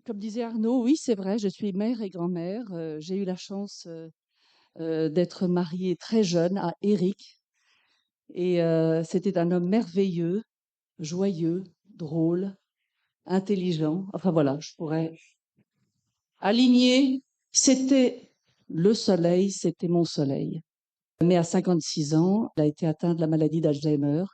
Comme disait Arnaud, oui, c'est vrai, je suis mère et grand-mère. J'ai eu la chance d'être mariée très jeune à Éric. Et c'était un homme merveilleux, joyeux, drôle, intelligent. Enfin voilà, je pourrais aligner. C'était le soleil, c'était mon soleil. Mais à 56 ans, il a été atteint de la maladie d'Alzheimer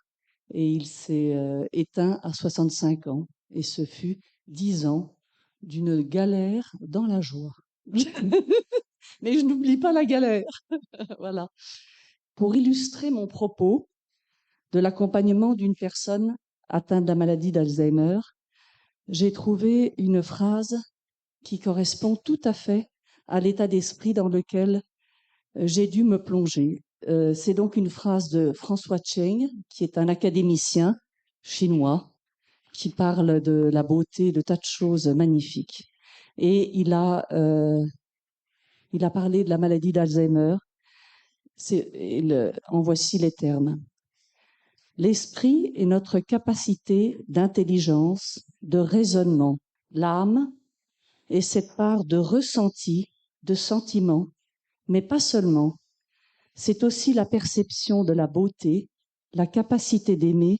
et il s'est éteint à 65 ans. Et ce fut 10 ans d'une galère dans la joie. Mais je n'oublie pas la galère. Voilà. Pour illustrer mon propos de l'accompagnement d'une personne atteinte de la maladie d'Alzheimer, j'ai trouvé une phrase qui correspond tout à fait à l'état d'esprit dans lequel j'ai dû me plonger. C'est donc une phrase de François Cheng, qui est un académicien chinois, qui parle de la beauté de tas de choses magnifiques. Et il a parlé de la maladie d'Alzheimer. En voici les termes. L'esprit est notre capacité d'intelligence, de raisonnement. L'âme est cette part de ressenti, de sentiment, mais pas seulement. C'est aussi la perception de la beauté, la capacité d'aimer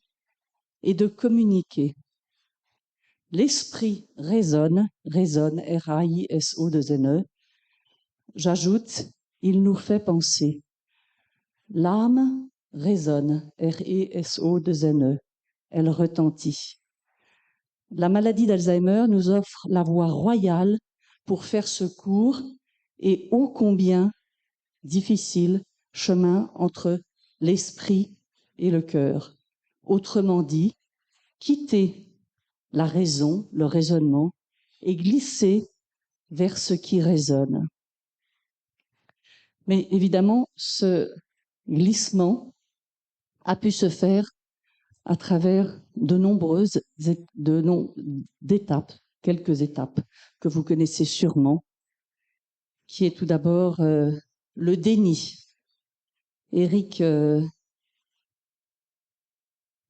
et de communiquer. L'esprit raisonne, R-A-I-S-O-2-N-E. J'ajoute, il nous fait penser. L'âme résonne, R-E-S-O-2-N-E. Elle retentit. La maladie d'Alzheimer nous offre la voie royale pour faire ce court et ô combien difficile chemin entre l'esprit et le cœur. Autrement dit, quitter la raison, le raisonnement, et glisser vers ce qui résonne. Mais évidemment, ce glissement a pu se faire à travers de nombreuses d'étapes, quelques étapes que vous connaissez sûrement, qui est tout d'abord le déni. Éric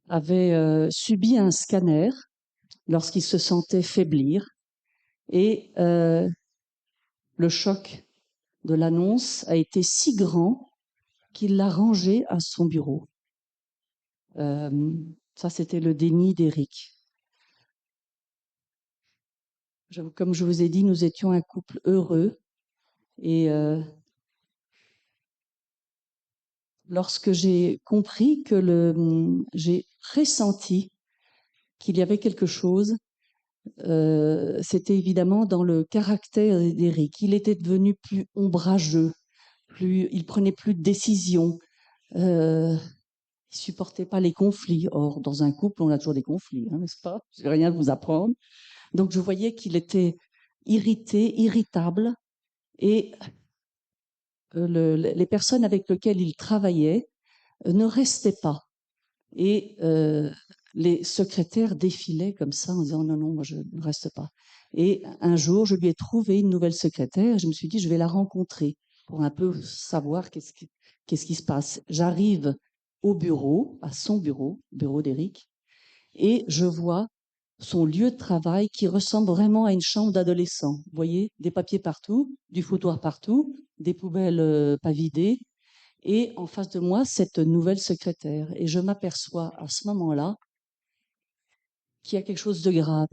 avait subi un scanner lorsqu'il se sentait faiblir et le choc de l'annonce a été si grand qu'il l'a rangé à son bureau. Ça, c'était le déni d'Éric. Comme je vous ai dit, nous étions un couple heureux et lorsque j'ai compris j'ai pressenti qu'il y avait quelque chose, c'était évidemment dans le caractère d'Éric. Il était devenu plus ombrageux, il prenait plus de décisions, il supportait pas les conflits. Or, dans un couple, on a toujours des conflits, hein, n'est-ce pas? Je vais rien vous apprendre. Donc, je voyais qu'il était irrité, irritable, et les personnes avec lesquelles il travaillait ne restaient pas. Et les secrétaires défilaient comme ça en disant non, non, moi je ne reste pas. Et un jour, je lui ai trouvé une nouvelle secrétaire. Je me suis dit, je vais la rencontrer pour un peu savoir qu'est-ce qui se passe. J'arrive au bureau, à son bureau, bureau d'Éric, et je vois son lieu de travail qui ressemble vraiment à une chambre d'adolescent. Vous voyez, des papiers partout, du foutoir partout, des poubelles pas vidées, et en face de moi, cette nouvelle secrétaire. Et je m'aperçois à ce moment-là qu'il y a quelque chose de grave.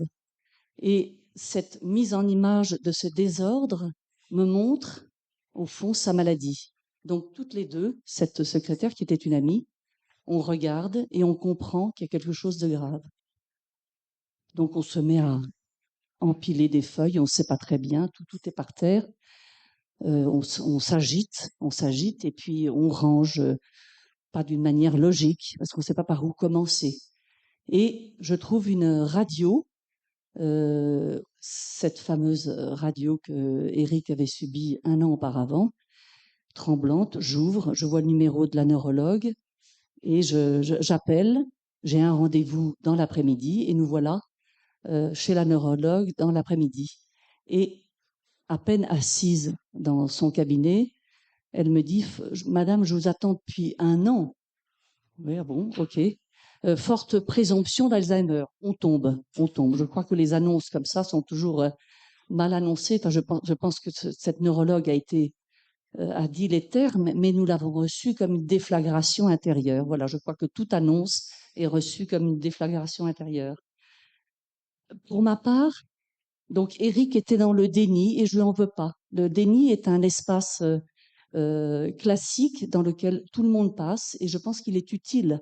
Et cette mise en image de ce désordre me montre, au fond, sa maladie. Donc, toutes les deux, cette secrétaire qui était une amie, on regarde et on comprend qu'il y a quelque chose de grave. Donc, on se met à empiler des feuilles, on ne sait pas très bien, tout est par terre. On s'agite et puis on range, pas d'une manière logique, parce qu'on ne sait pas par où commencer. Et je trouve une radio, cette fameuse radio que Éric avait subie 1 an auparavant, tremblante. J'ouvre, je vois le numéro de la neurologue et j'appelle. J'ai un rendez-vous dans l'après-midi et nous voilà chez la neurologue dans l'après-midi. Et à peine assise dans son cabinet, elle me dit, Madame, je vous attends depuis 1 an. Oui, ah bon, ok. forte présomption d'Alzheimer. On tombe, on tombe. Je crois que les annonces comme ça sont toujours mal annoncées. Enfin, je pense que cette neurologue a dit les termes, mais nous l'avons reçu comme une déflagration intérieure. Voilà, je crois que toute annonce est reçue comme une déflagration intérieure. Pour ma part, donc Eric était dans le déni et je lui en veux pas. Le déni est un espace classique dans lequel tout le monde passe et je pense qu'il est utile.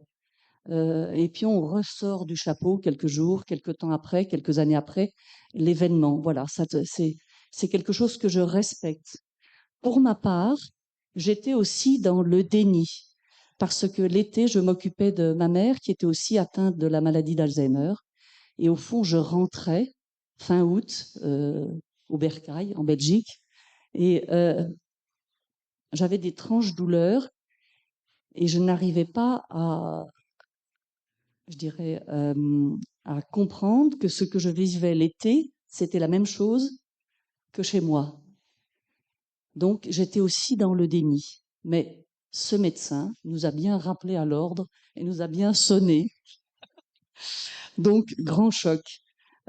Et puis on ressort du chapeau quelques jours, quelques temps après, quelques années après l'événement. Voilà, c'est quelque chose que je respecte. Pour ma part, j'étais aussi dans le déni parce que l'été, je m'occupais de ma mère qui était aussi atteinte de la maladie d'Alzheimer. Et au fond, je rentrais fin août au Bercail, en Belgique, et j'avais d'étranges douleurs et je n'arrivais pas à, je dirais, à comprendre que ce que je vivais l'été, c'était la même chose que chez moi. Donc, j'étais aussi dans le déni. Mais ce médecin nous a bien rappelé à l'ordre et nous a bien sonné. Donc, grand choc.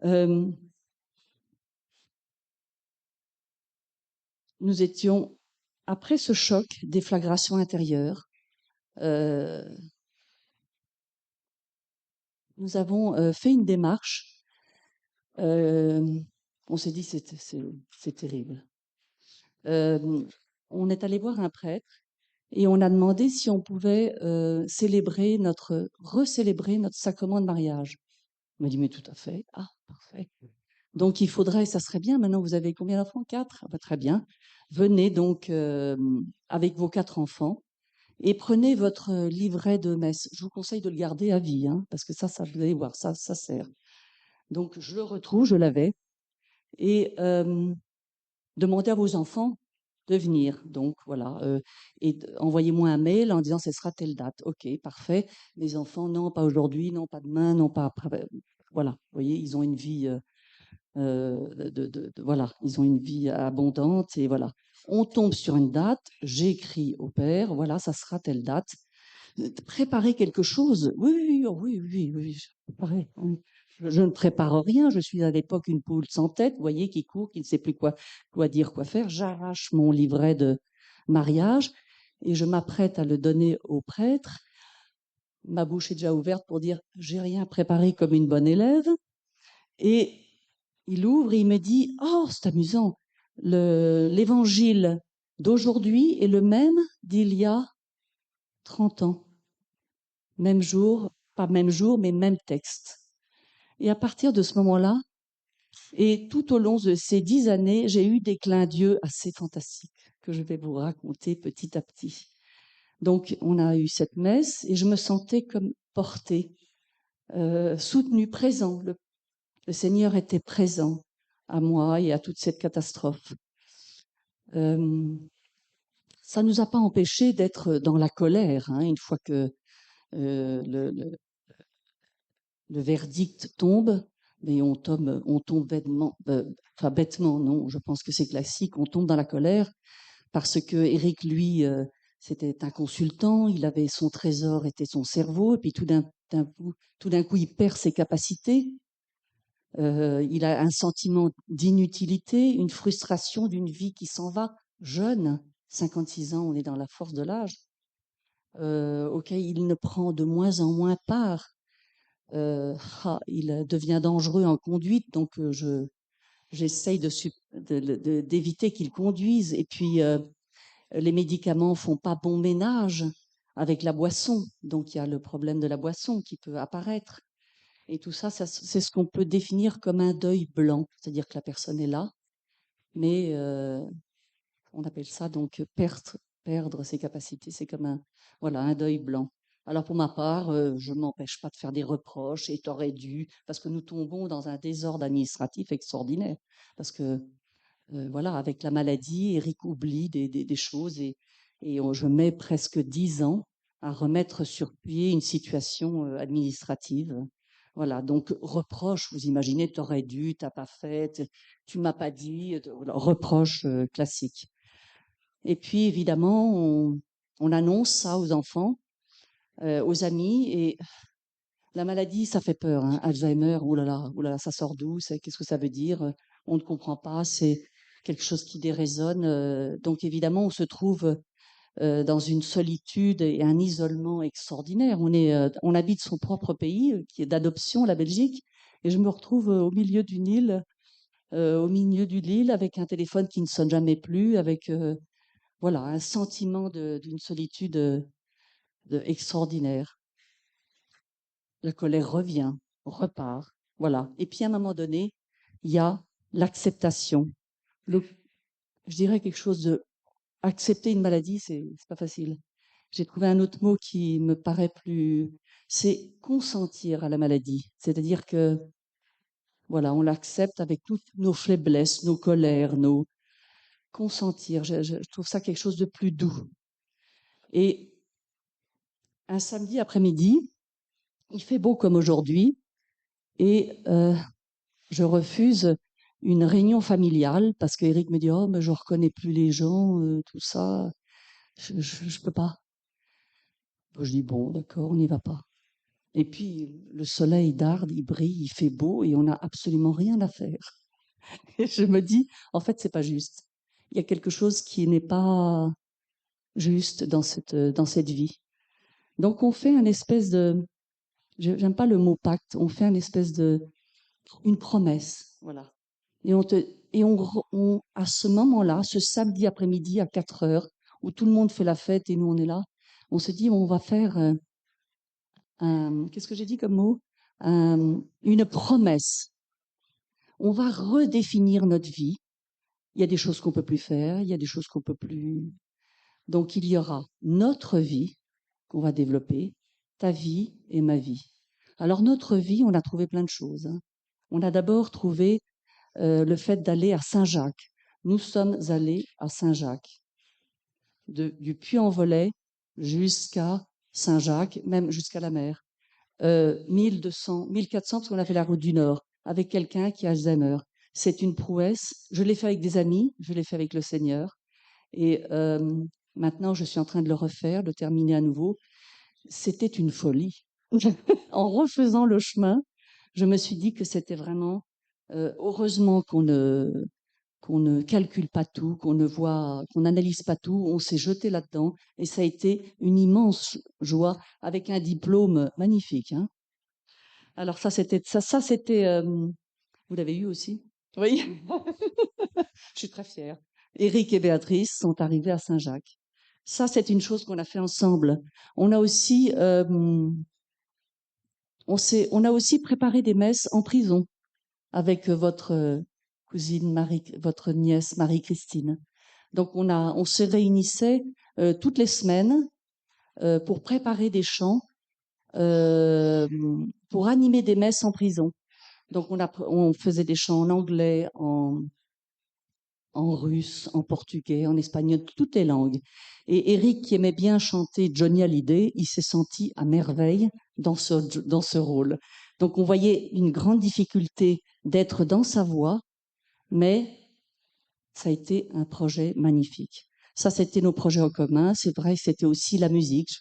Euh, nous étions, après ce choc, déflagration intérieure, euh, nous avons fait une démarche. Euh, on s'est dit, c'est terrible. On est allé voir un prêtre et on a demandé si on pouvait recélébrer notre sacrement de mariage. Il m'a dit, mais tout à fait. Ah, parfait. Donc, il faudrait, ça serait bien. Maintenant, vous avez combien d'enfants? 4? Ah, bah, très bien. Venez donc avec vos 4 enfants et prenez votre livret de messe. Je vous conseille de le garder à vie, hein, parce que ça, vous allez voir, ça sert. Donc, je le retrouve, je l'avais. Et demandez à vos enfants de venir. Donc, voilà. Et envoyez-moi un mail en disant, ce sera telle date. OK, parfait. Les enfants, non, pas aujourd'hui, non, pas demain, non, pas après. Voilà. Vous voyez, ils ont une vie... voilà, ils ont une vie abondante et voilà. On tombe sur une date, j'écris au père, voilà, ça sera telle date. Préparer quelque chose, oui, oui, oh, oui, oui, oui, oui. Je ne prépare rien, je suis à l'époque une poule sans tête, vous voyez, qui court, qui ne sait plus quoi dire, quoi faire. J'arrache mon livret de mariage et je m'apprête à le donner au prêtre. Ma bouche est déjà ouverte pour dire, j'ai rien préparé comme une bonne élève. Et il ouvre et il me dit, oh, c'est amusant, l'évangile d'aujourd'hui est le même d'il y a 30 ans. Même jour, pas même jour, mais même texte. Et à partir de ce moment-là, et tout au long de ces 10 années, j'ai eu des clins d'yeux assez fantastiques que je vais vous raconter petit à petit. Donc, on a eu cette messe et je me sentais comme portée, soutenue, présent. Le Seigneur était présent à moi et à toute cette catastrophe. Ça nous a pas empêché d'être dans la colère, hein, une fois que le verdict tombe, mais on tombe bêtement, enfin bêtement, non, je pense que c'est classique, on tombe dans la colère parce que Eric, lui, c'était un consultant, il avait son trésor, était son cerveau, et puis tout d'un coup, il perd ses capacités. Il a un sentiment d'inutilité, une frustration d'une vie qui s'en va, jeune, 56 ans, on est dans la force de l'âge, auquel il ne prend de moins en moins part. Il devient dangereux en conduite, donc j'essaye d'éviter qu'il conduise. Et puis, les médicaments font pas bon ménage avec la boisson, donc il y a le problème de la boisson qui peut apparaître. Et tout ça, c'est ce qu'on peut définir comme un deuil blanc, c'est-à-dire que la personne est là, mais on appelle ça donc perdre ses capacités. C'est comme un deuil blanc. Alors pour ma part, je ne m'empêche pas de faire des reproches et t'aurais dû, parce que nous tombons dans un désordre administratif extraordinaire. Parce que voilà, avec la maladie, Eric oublie des choses et je mets presque 10 ans à remettre sur pied une situation administrative. Voilà, donc reproche, vous imaginez, t'aurais dû, t'as pas fait, tu m'as pas dit, voilà, reproche classique. Et puis évidemment, on annonce ça aux enfants, aux amis, et La maladie, ça fait peur, hein. Alzheimer, oh là là, ça sort d'où? Qu'est-ce que ça veut dire? On ne comprend pas. C'est quelque chose qui déraisonne. Donc évidemment, on se trouve dans une solitude et un isolement extraordinaire. On habite son propre pays, qui est d'adoption, la Belgique, et je me retrouve au milieu d'une île, au milieu d'une île, avec un téléphone qui ne sonne jamais plus, avec voilà un sentiment d'une solitude extraordinaire. La colère revient, repart, voilà. Et puis à un moment donné, il y a l'acceptation. Le, je dirais quelque chose de accepter une maladie, c'est pas facile. J'ai trouvé un autre mot qui me paraît plus, c'est consentir à la maladie. C'est-à-dire que, voilà, on l'accepte avec toutes nos faiblesses, nos colères, nos consentir. Je trouve ça quelque chose de plus doux. Et un samedi après-midi, il fait beau comme aujourd'hui, et je refuse une réunion familiale parce qu'Éric me dit, oh, mais je reconnais plus les gens, tout ça, je peux pas. Je dis, bon, d'accord, on n'y va pas. Et puis, le soleil darde, il brille, il fait beau et on n'a absolument rien à faire. Et je me dis, en fait, c'est pas juste. Il y a quelque chose qui n'est pas juste dans cette vie. Donc, on fait un espèce de, j'aime pas le mot pacte, on fait un espèce de, une promesse, voilà. Et à ce moment-là, ce samedi après-midi à 4 heures, où tout le monde fait la fête et nous on est là, on se dit, on va faire qu'est-ce que j'ai dit comme mot? Une promesse. On va redéfinir notre vie. Il y a des choses qu'on peut plus faire, il y a des choses qu'on peut plus. Donc il y aura notre vie qu'on va développer, ta vie et ma vie. Alors notre vie, on a trouvé plein de choses, hein. On a d'abord trouvé le fait d'aller à Saint-Jacques. Nous sommes allés à Saint-Jacques, du Puy-en-Velay jusqu'à Saint-Jacques, même jusqu'à la mer. 1200, 1400, parce qu'on a fait la route du Nord, avec quelqu'un qui a Alzheimer. C'est une prouesse. Je l'ai fait avec des amis, je l'ai fait avec le Seigneur. Et maintenant, je suis en train de le refaire, de terminer à nouveau. C'était une folie. En refaisant le chemin, je me suis dit que c'était vraiment heureusement qu'on ne calcule pas tout, qu'on ne voit, qu'on n'analyse pas tout. On s'est jeté là-dedans et ça a été une immense joie avec un diplôme magnifique, hein. Alors ça c'était. Vous l'avez eu aussi? Oui. Je suis très fière. Éric et Béatrice sont arrivés à Saint-Jacques. Ça, c'est une chose qu'on a fait ensemble. On a aussi, on a aussi préparé des messes en prison avec votre cousine Marie, votre nièce Marie-Christine. Donc on se réunissait toutes les semaines pour préparer des chants, euh, pour animer des messes en prison. Donc on faisait des chants en anglais, en russe, en portugais, en espagnol, toutes les langues. Et Eric, qui aimait bien chanter Johnny Hallyday, il s'est senti à merveille dans ce rôle. Donc on voyait une grande difficulté d'être dans sa voix, mais ça a été un projet magnifique. Ça, c'était nos projets en commun. C'est vrai que c'était aussi la musique.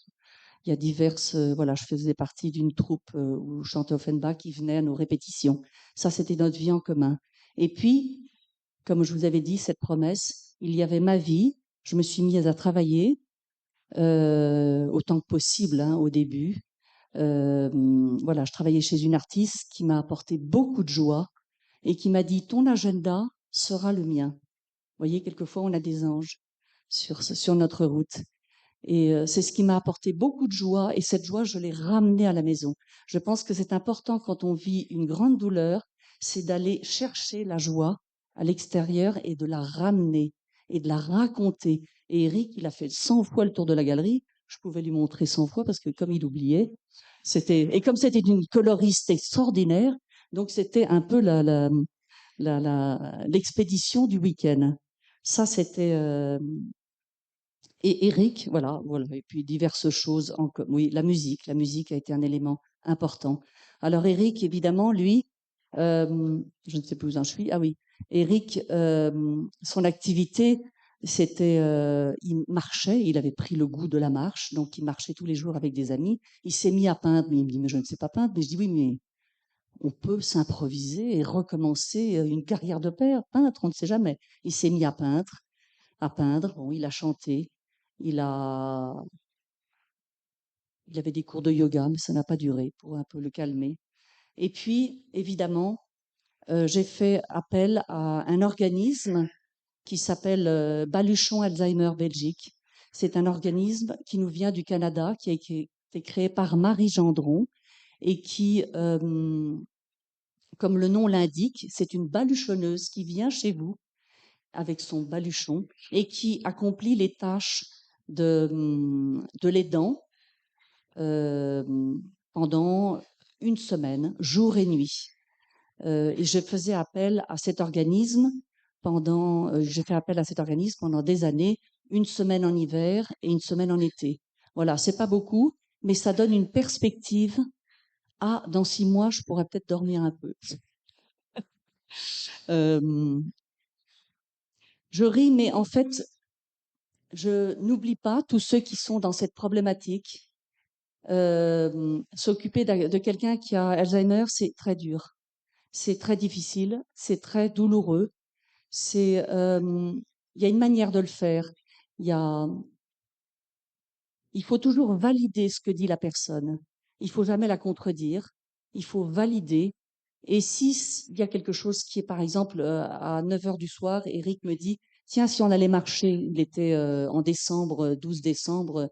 Il y a diverses, voilà, je faisais partie d'une troupe où je chantais Offenbach qui venait à nos répétitions. Ça, c'était notre vie en commun. Et puis, comme je vous avais dit, cette promesse, il y avait ma vie. Je me suis mise à travailler autant que possible, hein, au début. Voilà, je travaillais chez une artiste qui m'a apporté beaucoup de joie et qui m'a dit, ton agenda sera le mien. Vous voyez, quelquefois, on a des anges sur notre route. Et c'est ce qui m'a apporté beaucoup de joie. Et cette joie, je l'ai ramenée à la maison. Je pense que c'est important quand on vit une grande douleur, c'est d'aller chercher la joie à l'extérieur et de la ramener et de la raconter. Et Eric, il a fait 100 fois le tour de la galerie. Je pouvais lui montrer 100 fois parce que comme il oubliait, et comme c'était une coloriste extraordinaire, donc c'était un peu l'expédition du week-end. Ça, c'était, et Eric, voilà, voilà, et puis diverses choses. Oui, la musique a été un élément important. Alors Eric, évidemment, lui, je ne sais plus où j'en suis. Ah oui, Eric, son activité, Il marchait, il avait pris le goût de la marche, donc il marchait tous les jours avec des amis. Il s'est mis à peindre, mais il me dit, mais je ne sais pas peindre. Mais je dis, oui, mais on peut s'improviser et recommencer une carrière de peintre, on ne sait jamais. Il s'est mis à peindre. Bon, il a chanté, il a, il avait des cours de yoga, mais ça n'a pas duré pour un peu le calmer. Et puis, évidemment, j'ai fait appel à un organisme qui s'appelle Baluchon Alzheimer Belgique. C'est un organisme qui nous vient du Canada, qui a été créé par Marie Gendron et qui, comme le nom l'indique, c'est une baluchonneuse qui vient chez vous avec son baluchon et qui accomplit les tâches de l'aidant euh, pendant une semaine, jour et nuit. Et je faisais appel à cet organisme j'ai fait appel à cet organisme pendant des années, une semaine en hiver et une semaine en été. Voilà, c'est pas beaucoup, mais ça donne une perspective. Ah, dans 6 mois, je pourrais peut-être dormir un peu. Euh, je ris, mais en fait, je n'oublie pas tous ceux qui sont dans cette problématique. S'occuper de quelqu'un qui a Alzheimer, c'est très dur, c'est très difficile, c'est très douloureux. C'est, il y a une manière de le faire. Il y a, il faut toujours valider ce que dit la personne. Il faut jamais la contredire. Il faut valider. Et si il y a quelque chose qui est, par exemple, à 9 heures du soir, Eric me dit, tiens, si on allait marcher, il était en décembre, 12 décembre,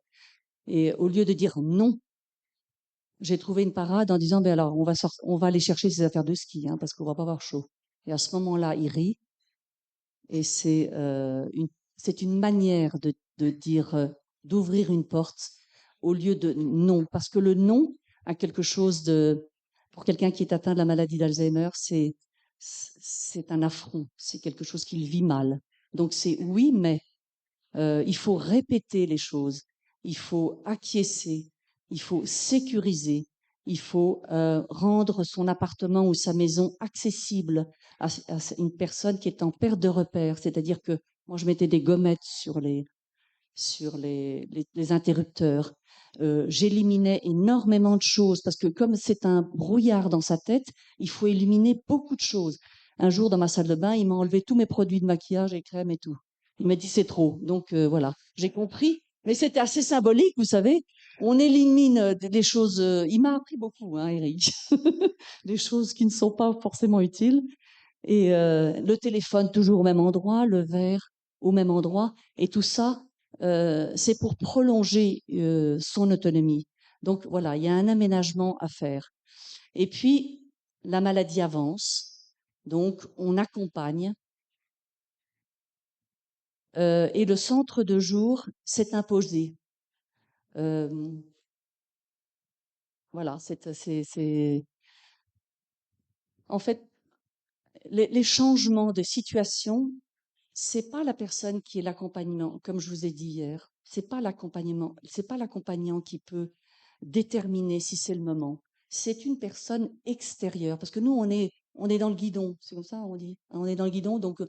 et au lieu de dire non, j'ai trouvé une parade en disant, ben alors, on va aller chercher ses affaires de ski, hein, parce qu'on va pas avoir chaud. Et à ce moment-là, il rit, et c'est une manière de dire, d'ouvrir une porte au lieu de non. Parce que le non a quelque chose pour quelqu'un qui est atteint de la maladie d'Alzheimer, c'est un affront. C'est quelque chose qu'il vit mal. Donc c'est oui, mais il faut répéter les choses, il faut acquiescer, il faut sécuriser, il faut rendre son appartement ou sa maison accessible à une personne qui est en perte de repère. C'est-à-dire que moi, je mettais des gommettes sur les interrupteurs. J'éliminais énormément de choses parce que comme c'est un brouillard dans sa tête, il faut éliminer beaucoup de choses. Un jour, dans ma salle de bain, il m'a enlevé tous mes produits de maquillage et crème et tout. Il m'a dit c'est trop. Donc voilà, j'ai compris. Mais c'était assez symbolique, vous savez. On élimine des choses. Il m'a appris beaucoup, hein, Eric. Des choses qui ne sont pas forcément utiles. Et le téléphone toujours au même endroit, le verre au même endroit, et tout ça, c'est pour prolonger son autonomie. Donc voilà, il y a un aménagement à faire. Et puis la maladie avance, donc on accompagne. Et le centre de jour s'est imposé. Euh, voilà, en fait les changements de situation. C'est pas la personne qui est l'accompagnant, comme je vous ai dit hier. C'est pas l'accompagnant qui peut déterminer si c'est le moment. C'est une personne extérieure, parce que nous on est dans le guidon, c'est comme ça on dit. On est dans le guidon, donc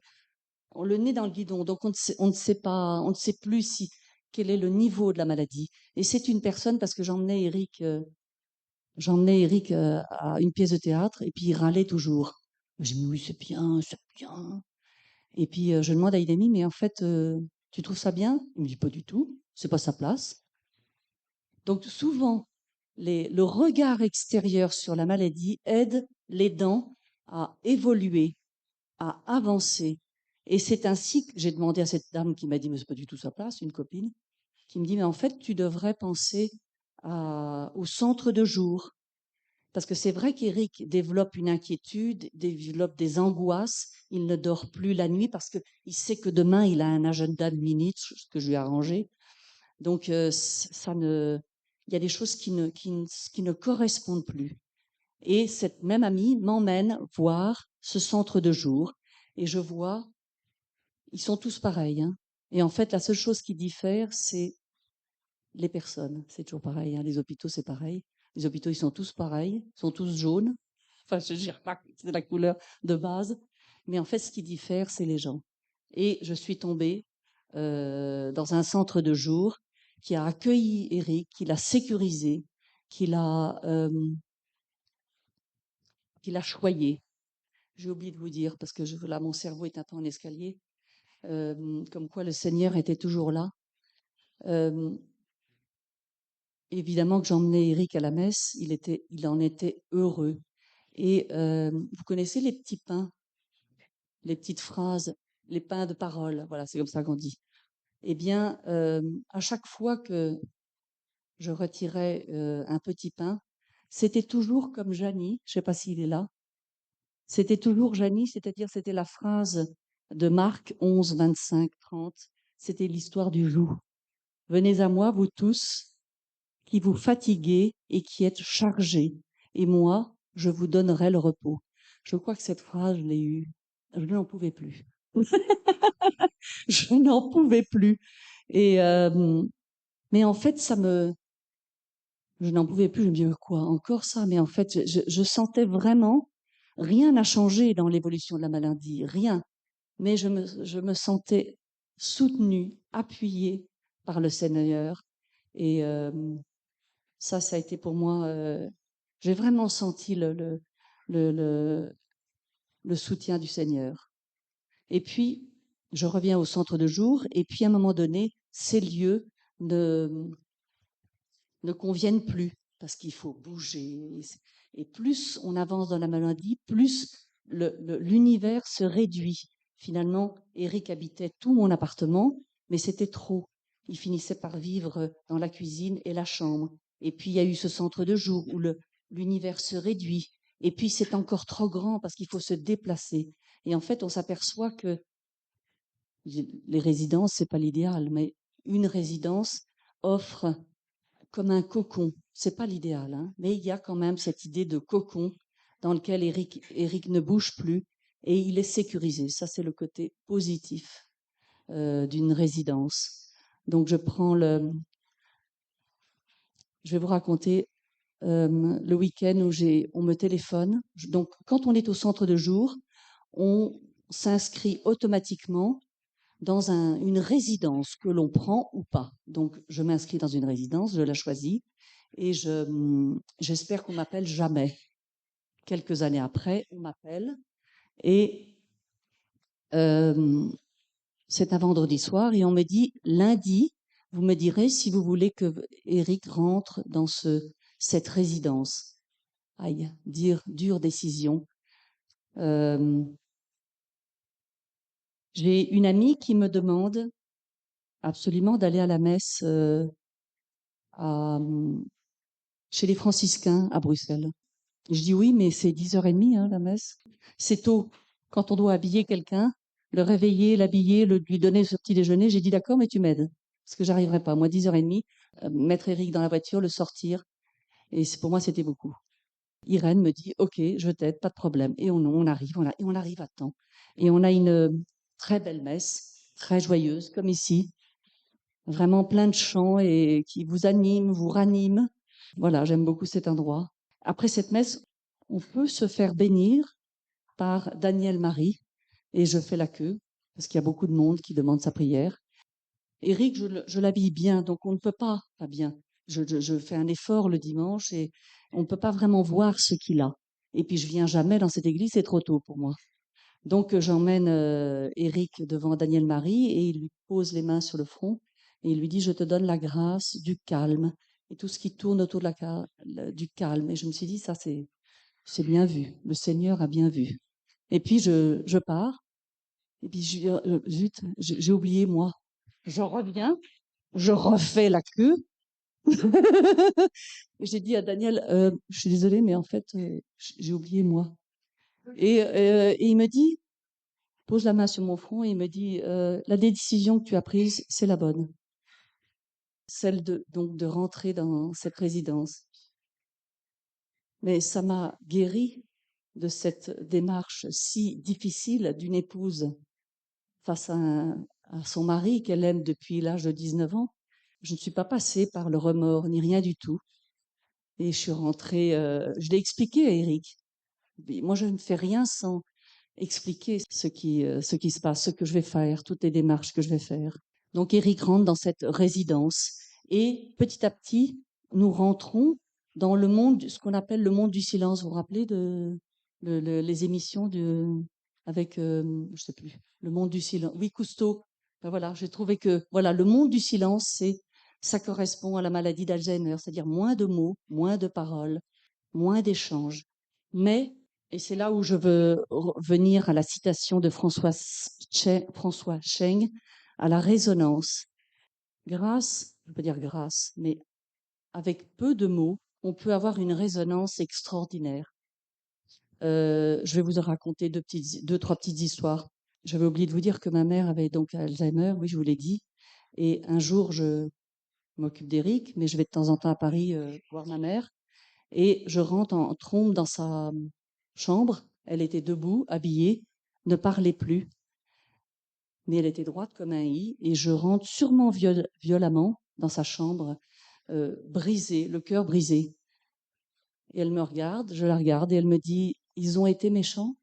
on le nez dans le guidon, donc on ne sait pas, on ne sait plus si quel est le niveau de la maladie. Et c'est une personne parce que j'emmenais Eric à une pièce de théâtre et puis il râlait toujours. J'ai dit oui c'est bien, c'est bien. Et puis je demande à Idemi, mais en fait, tu trouves ça bien? Il me dit pas du tout, c'est pas sa place. Donc souvent, le regard extérieur sur la maladie aide l'aidant à évoluer, à avancer. Et c'est ainsi que j'ai demandé à cette dame qui m'a dit, mais c'est pas du tout sa place, une copine, qui me dit, mais en fait, tu devrais penser au centre de jour. Parce que c'est vrai qu'Éric développe une inquiétude, développe des angoisses. Il ne dort plus la nuit parce que il sait que demain il a un agenda de minutes, ce que je lui ai arrangé. Donc il y a des choses qui ne correspondent plus. Et cette même amie m'emmène voir ce centre de jour et je vois, ils sont tous pareils, hein. Et en fait, la seule chose qui diffère, c'est les personnes. C'est toujours pareil, hein. Les hôpitaux, c'est pareil. Les hôpitaux, ils sont tous pareils, ils sont tous jaunes. Enfin, je dirais pas que c'est la couleur de base. Mais en fait, ce qui diffère, c'est les gens. Et je suis tombée dans un centre de jour, qui a accueilli Eric, qui l'a sécurisé, qui l'a choyé. J'ai oublié de vous dire, parce que là, mon cerveau est un peu en escalier, comme quoi le Seigneur était toujours là. Évidemment que j'emmenais Eric à la messe, il en était heureux. Et vous connaissez les petits pains, les petites phrases, les pains de parole, voilà, c'est comme ça qu'on dit. Eh bien, à chaque fois que je retirais un petit pain, c'était toujours comme Janie, je sais pas s'il est là, c'était toujours Janie, c'est-à-dire c'était la phrase de Marc 11, 25, 30, c'était l'histoire du joug. Venez à moi, vous tous, qui vous fatiguez et qui êtes chargés, et moi, je vous donnerai le repos. Je crois que cette phrase, je l'ai eue. Je n'en pouvais plus. Je n'en pouvais plus. Et mais en fait, je n'en pouvais plus. Je me disais quoi, encore ça? Mais en fait, je sentais vraiment, rien n'a changé dans l'évolution de la maladie, rien. Mais je me sentais soutenue, appuyée par le Seigneur. Et ça a été pour moi. J'ai vraiment senti le, le, le soutien du Seigneur. Et puis, je reviens au centre de jour, et puis à un moment donné, ces lieux ne, ne conviennent plus, parce qu'il faut bouger. Et plus on avance dans la maladie, plus l'univers se réduit. Finalement, Eric habitait tout mon appartement, mais c'était trop. Il finissait par vivre dans la cuisine et la chambre. Et puis, il y a eu ce centre de jour où l'univers se réduit. Et puis, c'est encore trop grand parce qu'il faut se déplacer. Et en fait, on s'aperçoit que les résidences, c'est pas l'idéal, mais une résidence offre comme un cocon. C'est pas l'idéal, hein, mais il y a quand même cette idée de cocon dans lequel Eric ne bouge plus et il est sécurisé. Ça, c'est le côté positif d'une résidence. Donc, je vais vous raconter le week-end où on me téléphone. Donc, quand on est au centre de jour, on s'inscrit automatiquement dans une résidence que l'on prend ou pas. Donc, je m'inscris dans une résidence, je la choisis, et j'espère qu'on m'appelle jamais. Quelques années après, on m'appelle, et c'est un vendredi soir, et on me dit, lundi, vous me direz si vous voulez que Eric rentre dans cette résidence. Aïe, dure décision. J'ai une amie qui me demande absolument d'aller à la messe à, chez les franciscains à Bruxelles. Je dis oui, mais c'est 10h30, hein, la messe. C'est tôt. Quand on doit habiller quelqu'un, le réveiller, l'habiller, lui donner ce petit déjeuner, j'ai dit d'accord, mais tu m'aides. Parce que j'arriverai pas. Moi, 10h30, mettre Eric dans la voiture, le sortir. Et pour moi, c'était beaucoup. Irène me dit, OK, je t'aide, pas de problème. Et on arrive, et on arrive à temps. Et on a une très belle messe, très joyeuse, comme ici. Vraiment plein de chants et qui vous animent, vous raniment. Voilà, j'aime beaucoup cet endroit. Après cette messe, on peut se faire bénir par Daniel Marie et je fais la queue parce qu'il y a beaucoup de monde qui demande sa prière. Eric, je l'habille bien, donc on ne peut pas bien. Je fais un effort le dimanche et on ne peut pas vraiment voir ce qu'il a. Et puis je viens jamais dans cette église, c'est trop tôt pour moi. Donc j'emmène Eric devant Daniel Marie et il lui pose les mains sur le front et il lui dit, je te donne la grâce du calme et tout ce qui tourne autour du calme. Et je me suis dit, ça c'est bien vu, le Seigneur a bien vu. Et puis je pars et puis zut, j'ai oublié moi. Je reviens, je refais la queue. J'ai dit à Daniel, je suis désolée, mais en fait j'ai oublié moi. Et il me dit, pose la main sur mon front et il me dit la décision que tu as prise, c'est la bonne. Celle de rentrer dans cette résidence. Mais ça m'a guéri de cette démarche si difficile d'une épouse face à son mari qu'elle aime depuis l'âge de 19 ans. Je ne suis pas passée par le remords ni rien du tout. Et je suis rentrée, je l'ai expliqué à Eric. Moi, je ne fais rien sans expliquer ce qui se passe, ce que je vais faire, toutes les démarches que je vais faire. Donc Éric rentre dans cette résidence et petit à petit, nous rentrons dans le monde, ce qu'on appelle le monde du silence. Vous vous rappelez de les émissions avec, je sais plus, le monde du silence. Oui, Cousteau. Ben voilà, j'ai trouvé que voilà, le monde du silence, ça correspond à la maladie d'Alzheimer, c'est-à-dire moins de mots, moins de paroles, moins d'échanges. Mais, et c'est là où je veux venir à la citation de François Cheng, à la résonance. Grâce, je peux dire grâce, mais avec peu de mots, on peut avoir une résonance extraordinaire. Je vais vous en raconter deux, trois petites histoires. J'avais oublié de vous dire que ma mère avait donc Alzheimer, oui, je vous l'ai dit. Et un jour, je m'occupe d'Éric, mais je vais de temps en temps à Paris voir ma mère. Et je rentre en trombe dans sa chambre. Elle était debout, habillée, ne parlait plus, mais elle était droite comme un i. Et je rentre sûrement violemment dans sa chambre, brisée, le cœur brisé. Et elle me regarde, je la regarde, et elle me dit, ils ont été méchants.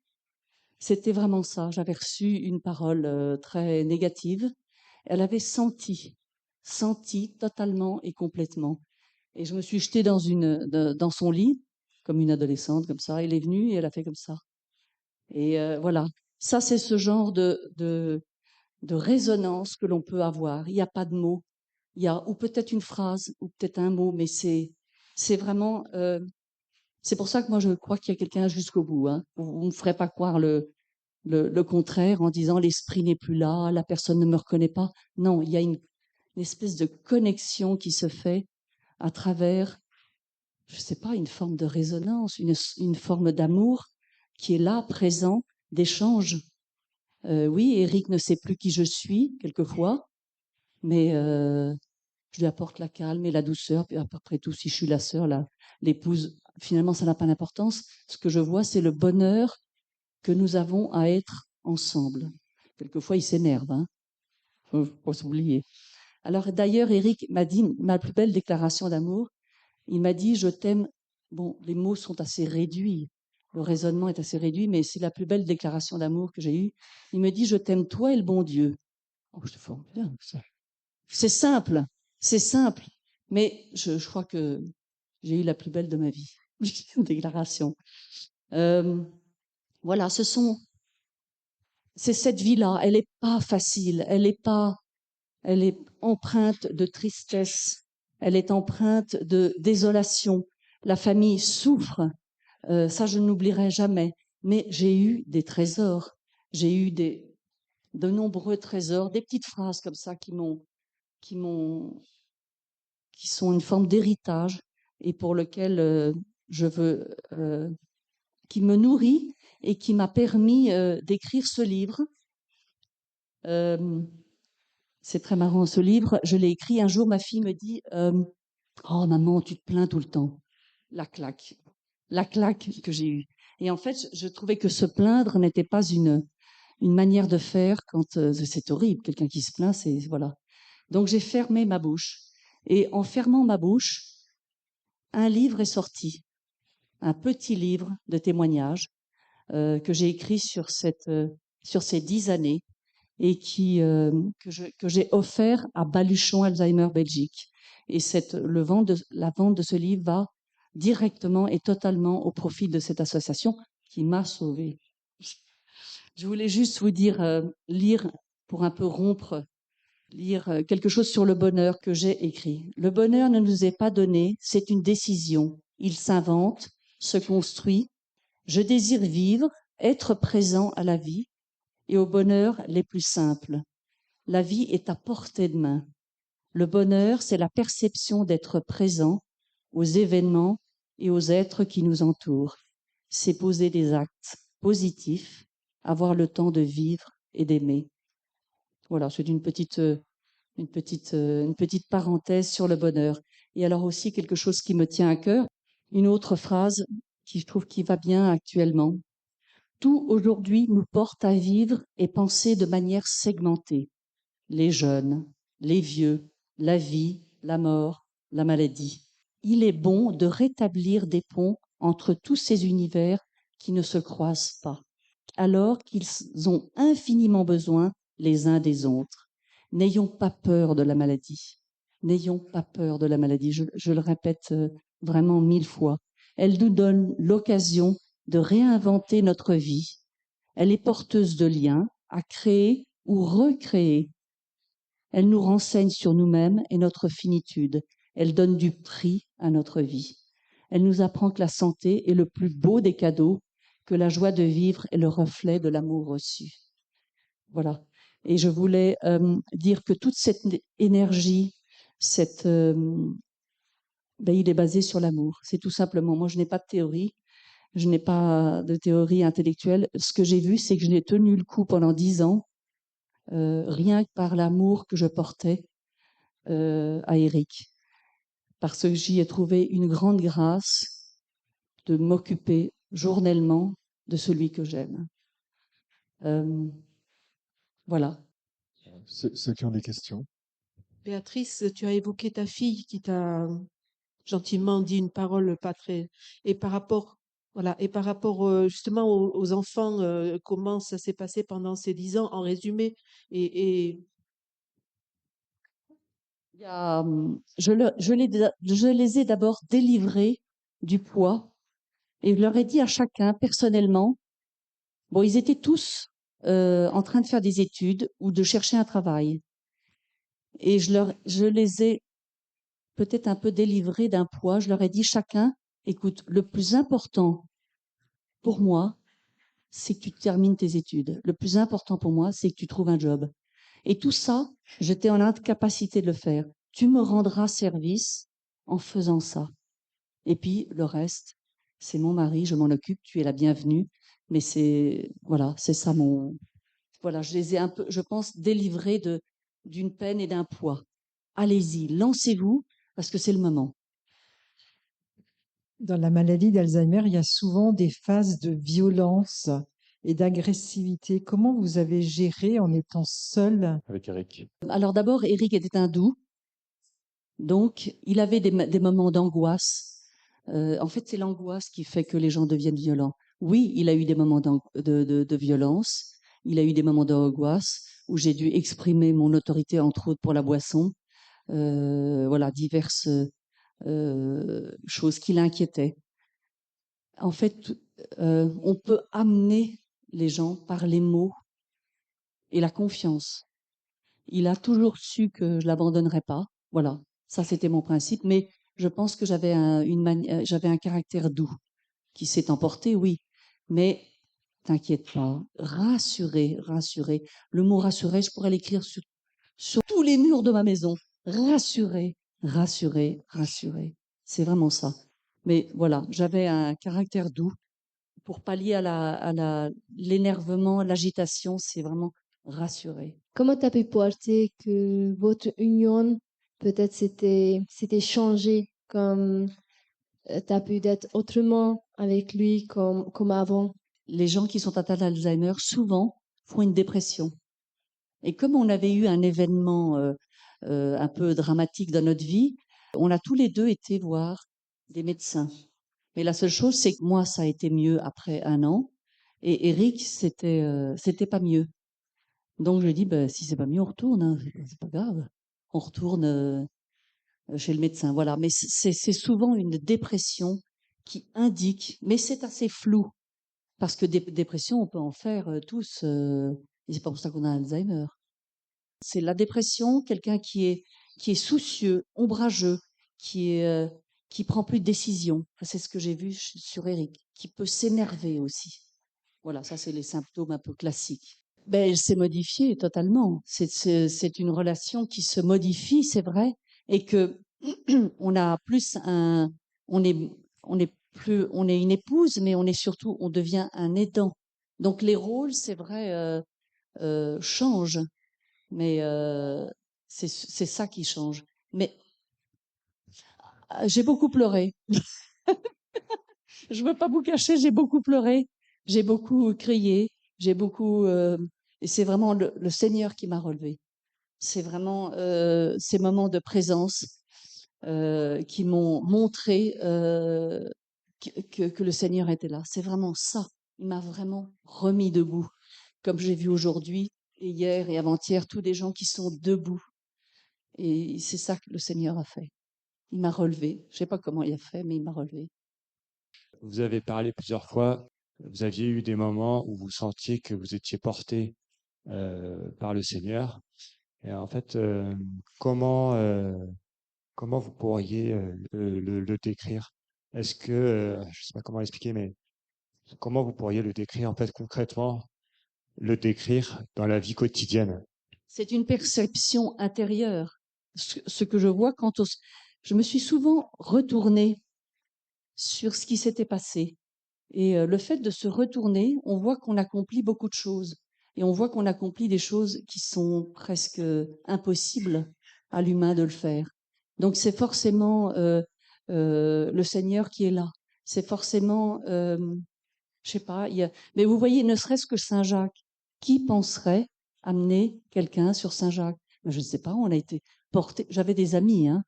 C'était vraiment ça. J'avais reçu une parole très négative. Elle avait senti totalement et complètement. Et je me suis jetée dans son lit, comme une adolescente, comme ça. Elle est venue et elle a fait comme ça. Et voilà. Ça, c'est ce genre de résonance que l'on peut avoir. Il n'y a pas de mots. Il y a, ou peut-être une phrase, ou peut-être un mot, mais c'est vraiment, c'est pour ça que moi je crois qu'il y a quelqu'un jusqu'au bout, hein. On ne ferait pas croire le contraire en disant l'esprit n'est plus là, la personne ne me reconnaît pas. Non, il y a une espèce de connexion qui se fait à travers, je sais pas, une forme de résonance, une forme d'amour qui est là, présent, d'échange. Oui, Eric ne sait plus qui je suis, quelquefois, mais je lui apporte la calme et la douceur. Puis après tout, si je suis la sœur, l'épouse, finalement, ça n'a pas d'importance. Ce que je vois, c'est le bonheur que nous avons à être ensemble. Quelquefois, il s'énerve, hein. Faut s'oublier. Alors d'ailleurs, Eric m'a dit ma plus belle déclaration d'amour. Il m'a dit je t'aime. Bon, les mots sont assez réduits, le raisonnement est assez réduit, mais c'est la plus belle déclaration d'amour que j'ai eue. Il me dit je t'aime toi et le bon Dieu. Oh, je te forme bien ça. C'est simple, mais je crois que j'ai eu la plus belle de ma vie. Une déclaration. Voilà, c'est cette vie-là. Elle est pas facile. Elle est empreinte de tristesse. Elle est empreinte de désolation. La famille souffre. Ça, je n'oublierai jamais. Mais j'ai eu des trésors. J'ai eu de nombreux trésors, des petites phrases comme ça qui m'ont, qui sont une forme d'héritage et pour lequel je veux, qui me nourrit et qui m'a permis d'écrire ce livre. C'est très marrant ce livre. Je l'ai écrit un jour. Ma fille me dit "Oh maman, tu te plains tout le temps." La claque que j'ai eue. Et en fait, je trouvais que se plaindre n'était pas une manière de faire quand c'est horrible. Quelqu'un qui se plaint, c'est voilà. Donc j'ai fermé ma bouche. Et en fermant ma bouche, un livre est sorti, un petit livre de témoignages que j'ai écrit sur ces 10 années et que j'ai offert à Baluchon Alzheimer Belgique. Et la vente de ce livre va directement et totalement au profit de cette association qui m'a sauvée. Je voulais juste vous dire, lire pour un peu rompre, lire quelque chose sur le bonheur que j'ai écrit. Le bonheur ne nous est pas donné, c'est une décision. Il s'invente, se construit. Je désire vivre, être présent à la vie et aux bonheurs les plus simples. La vie est à portée de main. Le bonheur, c'est la perception d'être présent aux événements et aux êtres qui nous entourent. C'est poser des actes positifs, avoir le temps de vivre et d'aimer. Voilà, c'est une petite parenthèse sur le bonheur. Et alors aussi quelque chose qui me tient à cœur, une autre phrase qui je trouve qui va bien actuellement. Tout aujourd'hui nous porte à vivre et penser de manière segmentée. Les jeunes, les vieux, la vie, la mort, la maladie. Il est bon de rétablir des ponts entre tous ces univers qui ne se croisent pas, alors qu'ils ont infiniment besoin les uns des autres. N'ayons pas peur de la maladie. N'ayons pas peur de la maladie. Je le répète vraiment 1000 fois. Elle nous donne l'occasion de réinventer notre vie. Elle est porteuse de liens à créer ou recréer. Elle nous renseigne sur nous-mêmes et notre finitude. Elle donne du prix à notre vie. Elle nous apprend que la santé est le plus beau des cadeaux, que la joie de vivre est le reflet de l'amour reçu. Voilà. Et je voulais dire que toute cette énergie, il est basé sur l'amour. C'est tout simplement. Moi, je n'ai pas de théorie. Je n'ai pas de théorie intellectuelle. Ce que j'ai vu, c'est que je n'ai tenu le coup pendant 10 ans, rien que par l'amour que je portais à Eric. Parce que j'y ai trouvé une grande grâce de m'occuper journellement de celui que j'aime. Voilà. Ceux qui ont des questions. Béatrice, tu as évoqué ta fille qui t'a gentiment dit une parole pas très. Et par rapport, voilà, et par rapport justement aux enfants, comment ça s'est passé pendant ces 10 ans, en résumé, et Je les ai d'abord délivrés du poids et je leur ai dit à chacun personnellement, bon, ils étaient tous en train de faire des études ou de chercher un travail. Et je les ai peut-être un peu délivrés d'un poids. Je leur ai dit chacun, écoute, le plus important pour moi, c'est que tu termines tes études. Le plus important pour moi, c'est que tu trouves un job. Et tout ça, j'étais en incapacité de le faire. Tu me rendras service en faisant ça. Et puis, le reste, c'est mon mari, je m'en occupe, tu es la bienvenue. Mais c'est ça voilà, je les ai un peu, je pense, délivrés d'une peine et d'un poids. Allez-y, lancez-vous, parce que c'est le moment. Dans la maladie d'Alzheimer, il y a souvent des phases de violence et d'agressivité. Comment vous avez géré en étant seul? Avec Eric. Alors d'abord, Eric était un doux, donc il avait des moments d'angoisse. En fait, c'est l'angoisse qui fait que les gens deviennent violents. Oui, il a eu des moments de violence, il a eu des moments d'angoisse où j'ai dû exprimer mon autorité, entre autres pour la boisson. Voilà, diverses choses qui l'inquiétaient. En fait, on peut amener les gens par les mots et la confiance. Il a toujours su que je l'abandonnerais pas. Voilà, ça c'était mon principe. Mais je pense que j'avais un caractère doux qui s'est emporté, oui. Mais t'inquiète pas, rassurer, rassurer. Le mot rassurer, je pourrais l'écrire sur tous les murs de ma maison. Rassurer, rassurer, rassurer. C'est vraiment ça. Mais voilà, j'avais un caractère doux pour pallier l'énervement, l'agitation, c'est vraiment rassurer. Comment tu as pu porter que votre union, peut-être c'était changé, comme tu as pu d'être autrement avec lui comme avant? Les gens qui sont atteints d'Alzheimer, souvent, font une dépression. Et comme on avait eu un événement un peu dramatique dans notre vie, on a tous les deux été voir des médecins. Mais la seule chose, c'est que moi, ça a été mieux après 1 an, et Eric, c'était pas mieux. Donc je lui ai dit, ben, si c'est pas mieux, on retourne, hein, c'est pas grave. On retourne chez le médecin, voilà. Mais c'est souvent une dépression qui indique, mais c'est assez flou, parce que des dépressions, on peut en faire tous, et c'est pas pour ça qu'on a Alzheimer. C'est la dépression, quelqu'un qui est soucieux, ombrageux, qui prend plus de décisions. C'est ce que j'ai vu sur Eric, qui peut s'énerver aussi. Voilà, ça c'est les symptômes un peu classiques. Ben, elle s'est modifiée totalement. C'est une relation qui se modifie, c'est vrai, et que on a plus on est, on est une épouse, mais on est surtout, on devient un aidant. Donc les rôles, c'est vrai, changent, mais c'est ça qui change. Mais j'ai beaucoup pleuré. Je veux pas vous cacher, j'ai beaucoup pleuré, j'ai beaucoup crié, j'ai beaucoup, et c'est vraiment le Seigneur qui m'a relevé. C'est vraiment ces moments de présence qui m'ont montré que le Seigneur était là. C'est vraiment ça. Il m'a vraiment remis debout, comme j'ai vu aujourd'hui. Et hier et avant-hier, tous des gens qui sont debout. Et c'est ça que le Seigneur a fait. Il m'a relevé. Je sais pas comment il a fait, mais il m'a relevé. Vous avez parlé plusieurs fois, vous aviez eu des moments où vous sentiez que vous étiez porté par le Seigneur. Et en fait, comment vous pourriez le décrire? Est-ce que, je sais pas comment expliquer, mais comment vous pourriez le décrire en fait concrètement, le décrire dans la vie quotidienne? C'est une perception intérieure. Ce que je vois je me suis souvent retournée sur ce qui s'était passé. Et le fait de se retourner, on voit qu'on accomplit beaucoup de choses. Et on voit qu'on accomplit des choses qui sont presque impossibles à l'humain de le faire. Donc c'est forcément le Seigneur qui est là. C'est forcément, je sais pas, mais vous voyez, ne serait-ce que Saint-Jacques. Qui penserait amener quelqu'un sur Saint-Jacques? Je ne sais pas, on a été porté. J'avais des amis, hein.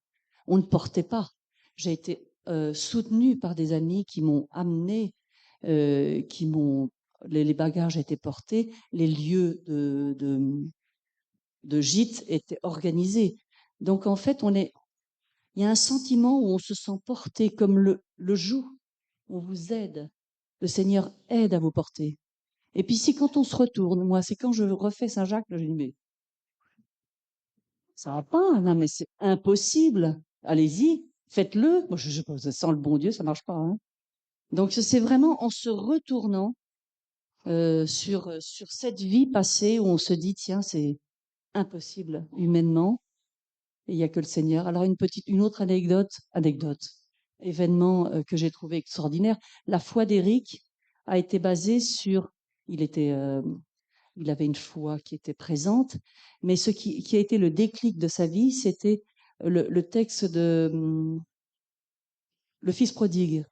On ne portait pas. J'ai été soutenue par des amis qui m'ont amené, les bagages étaient portés, les lieux de gîte étaient organisés. Donc en fait, il y a un sentiment où on se sent porté comme le joug. On vous aide. Le Seigneur aide à vous porter. Et puis si quand on se retourne, moi, c'est quand je refais Saint-Jacques, là, je dis, mais ça va pas, non, mais c'est impossible. Allez-y, faites-le. Moi, je sais pas, sans le bon Dieu, ça marche pas, hein. Donc c'est vraiment en se retournant sur cette vie passée où on se dit, tiens, c'est impossible humainement, et il y a que le Seigneur. Alors une autre événement que j'ai trouvé extraordinaire. La foi d'Éric a été basée sur, il avait une foi qui était présente, mais ce qui a été le déclic de sa vie, c'était le texte de le Fils prodigue.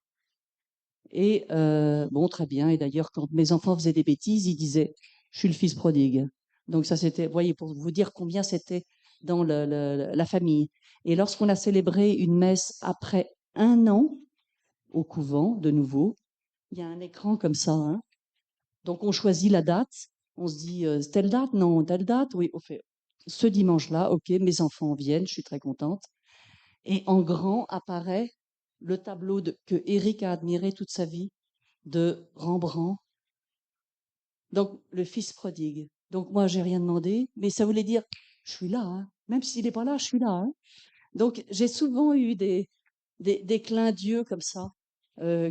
Et bon, très bien. Et d'ailleurs, quand mes enfants faisaient des bêtises, ils disaient, je suis le fils prodigue. Donc ça, c'était, vous voyez, pour vous dire combien c'était dans la famille. Et lorsqu'on a célébré une messe après 1 an au couvent, de nouveau, il y a un écran comme ça, hein. Donc on choisit la date. On se dit, telle date? Non, telle date? Oui, on fait ce dimanche-là. Ok, mes enfants viennent, je suis très contente. Et en grand apparaît le tableau que Éric a admiré toute sa vie de Rembrandt. Donc, le fils prodigue. Donc, moi, j'ai rien demandé, mais ça voulait dire, je suis là, hein. Même s'il n'est pas là, je suis là, hein. Donc, j'ai souvent eu des clins d'yeux comme ça,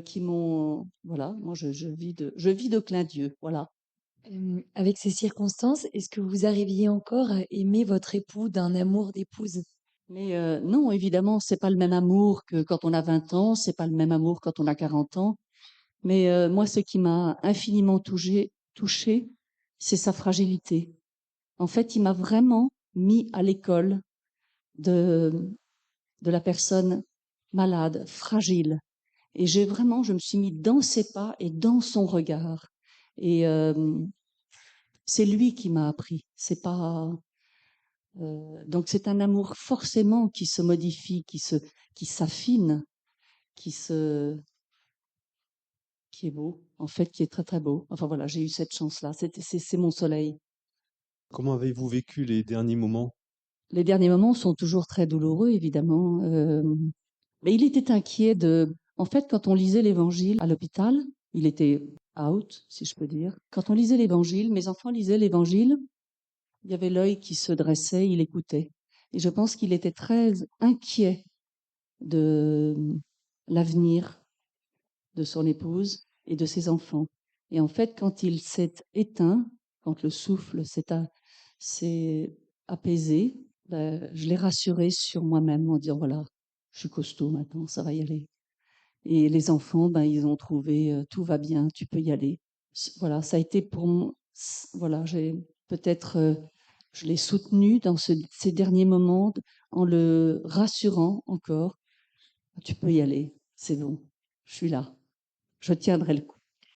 qui m'ont, voilà, moi, je vis de clins d'yeux, voilà. Avec ces circonstances, est-ce que vous arriviez encore à aimer votre époux d'un amour d'épouse? Mais non, évidemment, c'est pas le même amour que quand on a 20 ans, c'est pas le même amour quand on a 40 ans. Mais moi, ce qui m'a infiniment touchée, c'est sa fragilité. En fait, il m'a vraiment mis à l'école de la personne malade, fragile. Et je me suis mis dans ses pas et dans son regard. Et c'est lui qui m'a appris. C'est pas donc c'est un amour forcément qui se modifie, qui s'affine, qui se qui est beau, en fait, qui est très très beau. Enfin voilà, j'ai eu cette chance-là. C'est mon soleil. Comment avez-vous vécu les derniers moments? Les derniers moments sont toujours très douloureux, évidemment. Mais il était inquiet en fait, quand on lisait l'évangile à l'hôpital, il était out, si je peux dire. Quand on lisait l'évangile, mes enfants lisaient l'évangile, il y avait l'œil qui se dressait, il écoutait. Et je pense qu'il était très inquiet de l'avenir de son épouse et de ses enfants. Et en fait, quand il s'est éteint, quand le souffle s'est apaisé, ben, je l'ai rassuré sur moi-même en disant, voilà, je suis costaud maintenant, ça va y aller. Et les enfants, ben, ils ont trouvé, tout va bien, tu peux y aller. Voilà, ça a été pour moi, voilà, je l'ai soutenu dans ces derniers moments en le rassurant encore, tu peux y aller, c'est bon, je suis là, je tiendrai le coup.